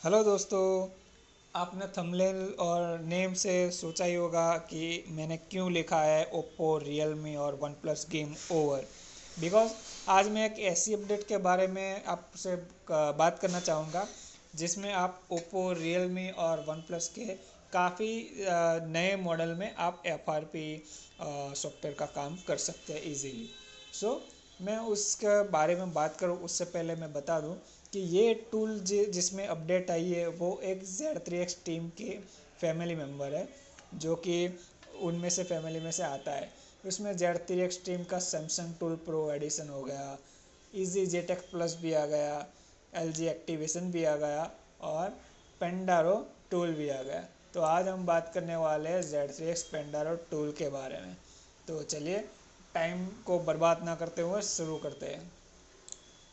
Hello दोस्तों। आपने thumbnail और नेम से सोचा ही होगा कि मैंने क्यों लिखा है ओप्पो रियलमी और one plus game over. Because आज मैं एक ऐसी अपडेट के बारे में आपसे बात करना चाहूँगा जिसमें आप ओप्पो रियलमी और वन प्लस के काफ़ी नए मॉडल में आप एफ आर पी सॉफ्टवेयर का काम कर सकते हैं इजीली। सो मैं उसके बारे में बात करूँ उससे पहले मैं बता दूँ कि ये टूल जिसमें अपडेट आई है वो एक Z3X टीम की फैमिली मेम्बर है, जो कि उनमें से फैमिली में से आता है। उसमें Z3X टीम का सैमसंग टूल प्रो एडिशन हो गया, इजी जेटेक प्लस भी आ गया, LG एक्टिवेशन भी आ गया और पेंडारो टूल भी आ गया। तो आज हम बात करने वाले हैं Z3X पेंडारो टूल के बारे में। तो चलिए टाइम को बर्बाद ना करते हुए शुरू करते हैं।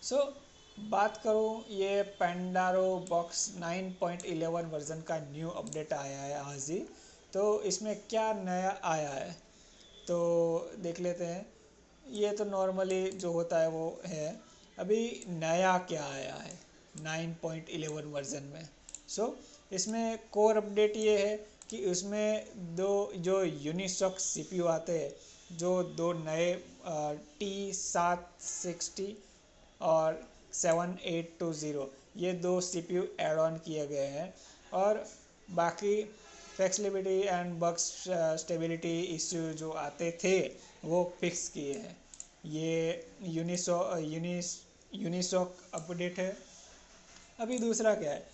सो बात करूँ, ये पेंडारो बॉक्स 9.11 वर्जन का न्यू अपडेट आया है आज ही। तो इसमें क्या नया आया है तो देख लेते हैं। ये तो नॉर्मली जो होता है वो है। अभी नया क्या आया है 9.11 वर्जन में। सो इसमें कोर अपडेट ये है कि उसमें दो जो यूनिसॉक सीपीयू आते हैं, जो दो नए T760 और 7820, ये दो सीपीयू ऐड ऑन किए गए हैं। और बाकी flexibility and bug stability issue जो आते थे वो फिक्स किए हैं। ये यूनिसॉक अपडेट है। अभी दूसरा क्या है,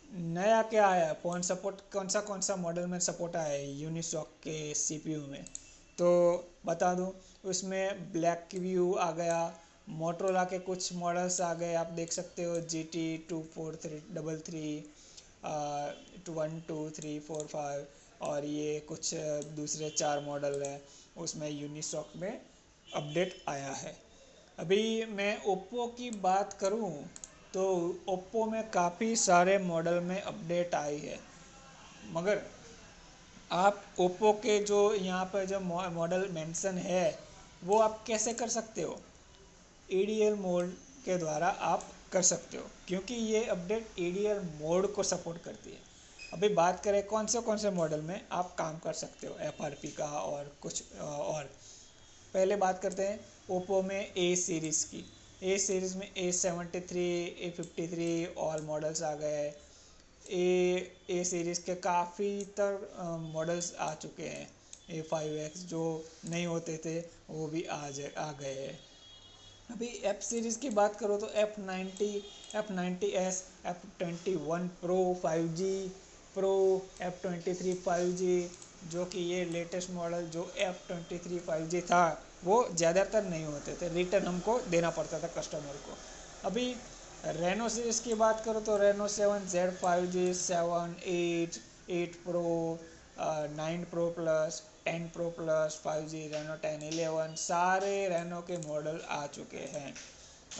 नया क्या आया, कौन सा मॉडल में सपोर्ट आया है यूनिसॉक के सीपीयू में। तो बता दूं, उसमें ब्लैक व्यू आ गया, मोटरोला के कुछ मॉडल्स आ गए, आप देख सकते हो GT 24333, 1 2 3 4 5, और ये कुछ दूसरे 4 मॉडल हैं उसमें यूनिसॉक में अपडेट आया है। अभी मैं ओप्पो की बात करूं तो ओप्पो में काफ़ी सारे मॉडल में अपडेट आई है, मगर आप ओप्पो के जो यहाँ पर जो मॉडल मेंशन है वो आप कैसे कर सकते हो, EDL मोड के द्वारा आप कर सकते हो, क्योंकि ये अपडेट EDL मोड को सपोर्ट करती है। अभी बात करें कौन से मॉडल में आप काम कर सकते हो FRP का और कुछ और। पहले बात करते हैं ओप्पो में ए सीरीज़ की। ए सीरीज़ में A73, A53 ऑल मॉडल्स आ गए हैं। ए सीरीज़ के काफ़ी तर मॉडल्स आ चुके हैं। A5X जो नहीं होते थे वो भी आ गए हैं। अभी एफ सीरीज़ की बात करो तो F90, F90s, F21 pro 5G pro, F23 5G, जो कि ये लेटेस्ट मॉडल जो F23 5G था वो ज़्यादातर नहीं होते थे, रिटर्न हमको देना पड़ता था कस्टमर को। अभी रेनो सीरीज़ की बात करो तो Reno 7Z 5G 7 8 8 pro, 9 pro plus, 10 pro plus 5G, Reno 10 11, सारे रेनो के मॉडल आ चुके हैं।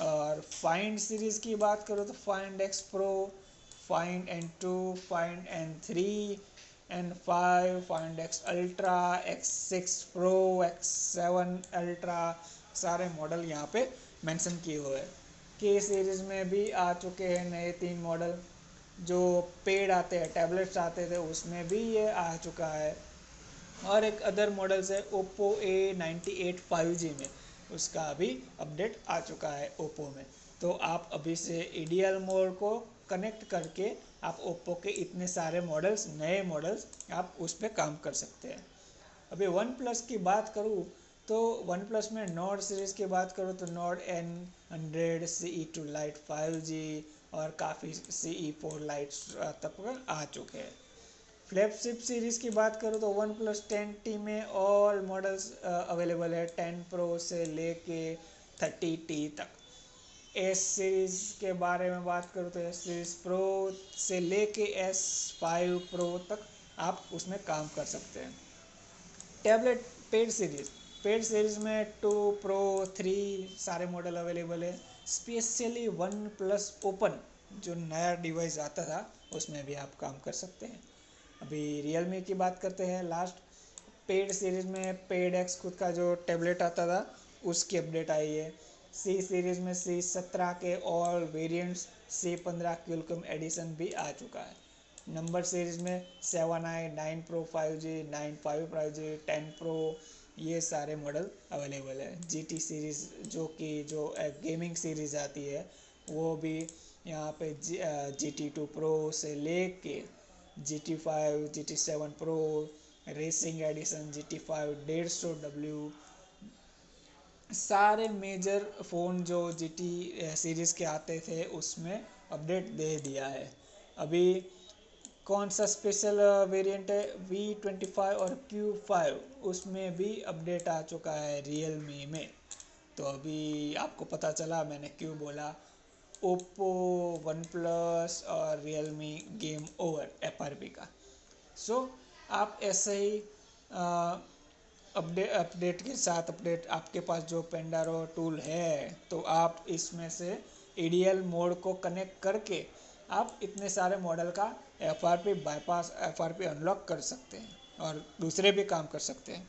और फाइंड सीरीज़ की बात करो तो find x pro, find N2, find N3, N5, find x ultra, X6 pro, X7 ultra, सारे मॉडल यहाँ पे मेंशन किए हुए हैं। के सीरीज़ में भी आ चुके हैं नए 3 मॉडल। जो पेड आते हैं, टैबलेट्स आते थे, उसमें भी ये आ चुका है। और एक अदर मॉडल्स है ओप्पो A98 5G में, उसका अभी अपडेट आ चुका है ओप्पो में। तो आप अभी से EDL मोड को कनेक्ट करके आप ओप्पो के इतने सारे मॉडल्स, नए मॉडल्स, आप उस पर काम कर सकते हैं। अभी वन प्लस की बात करूँ तो वन प्लस में नोड सीरीज़ की बात करूँ तो node N100 CE2 light 5G और काफ़ी CE4 लाइट्स तक आ चुके हैं। फ्लैगशिप सीरीज़ की बात करूँ तो वन प्लस 10T में ऑल मॉडल्स अवेलेबल है, 10 प्रो से लेके 30T तक। एस सीरीज़ के बारे में बात करूँ तो एस सीरीज़ प्रो से लेके S5 प्रो तक आप उसमें काम कर सकते हैं। टैबलेट पेड सीरीज़ में 2 प्रो 3 सारे मॉडल अवेलेबल है। स्पेशली वन प्लस ओपन जो नया डिवाइस आता था उसमें भी आप काम कर सकते हैं। अभी रियलमी की बात करते हैं लास्ट। पेड सीरीज़ में पेड एक्स खुद का जो टैबलेट आता था उसकी अपडेट आई है। सी सीरीज़ में C17 के ऑल वेरिएंट्स, C15 क्यूलकम एडिशन भी आ चुका है। नंबर सीरीज़ में 7i, 9 Pro 5G, 9 5G, 10 Pro, ये सारे मॉडल अवेलेबल है। GT सीरीज़ जो गेमिंग सीरीज़ आती है वो भी यहाँ पे GT2 Pro से लेके GT5, GT7 Pro, racing addition GT5 150W, सारे मेजर फ़ोन जो GT सीरीज़ के आते थे उसमें अपडेट दे दिया है। अभी कौन सा स्पेशल वेरिएंट है V25 और Q5, उसमें भी अपडेट आ चुका है रियलमी में। तो अभी आपको पता चला मैंने क्यों बोला। ओप्पो, वन प्लस और रियलमी गेम ओवर FRP का। सो आप ऐसे ही अपडेट के साथ अपडेट आपके पास जो पेंडारो टूल है तो आप इसमें से EDL मोड को कनेक्ट करके आप इतने सारे मॉडल का FRP बाईपास, FRP अनलॉक कर सकते हैं और दूसरे भी काम कर सकते हैं।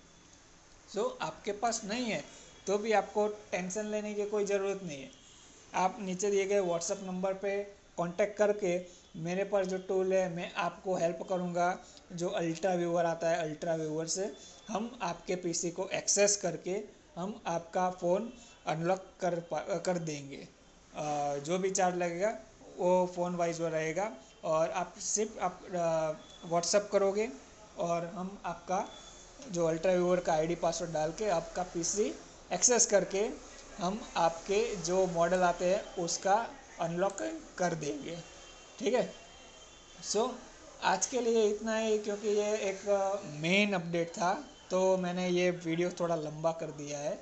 सो आपके पास नहीं है तो भी आपको टेंशन लेने की कोई ज़रूरत नहीं है। आप नीचे दिए गए व्हाट्सएप नंबर पे कांटेक्ट करके मेरे पास जो टूल है मैं आपको हेल्प करूँगा। जो अल्ट्रा व्यूवर आता है, अल्ट्रा व्यूवर से हम आपके PC को एक्सेस करके हम आपका फ़ोन अनलॉक कर देंगे। जो भी चार्ज लगेगा वो फ़ोन वाइज वो रहेगा और आप सिर्फ आप व्हाट्सएप करोगे और हम आपका जो अल्ट्रा व्यूवर का ID पासवर्ड डाल के आपका PC एक्सेस करके हम आपके जो मॉडल आते हैं उसका अनलॉक कर देंगे। ठीक है। सो आज के लिए इतना ही, क्योंकि ये एक मेन अपडेट था तो मैंने ये वीडियो थोड़ा लंबा कर दिया है।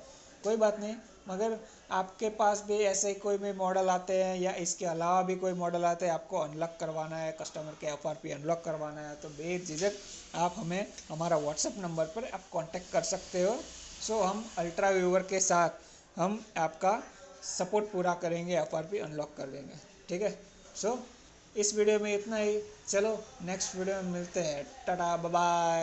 कोई बात नहीं, मगर आपके पास भी ऐसे कोई भी मॉडल आते हैं या इसके अलावा भी कोई मॉडल आते हैं आपको अनलॉक करवाना है, कस्टमर के FRP अनलॉक करवाना है तो बेझिझक आप हमें हमारा व्हाट्सएप नंबर पर आप कांटेक्ट कर सकते हो। सो हम अल्ट्रा व्यूवर के साथ हम आपका सपोर्ट पूरा करेंगे, FRP अनलॉक कर देंगे। ठीक है। सो इस वीडियो में इतना ही। चलो नेक्स्ट वीडियो में मिलते हैं। Tata bye bye.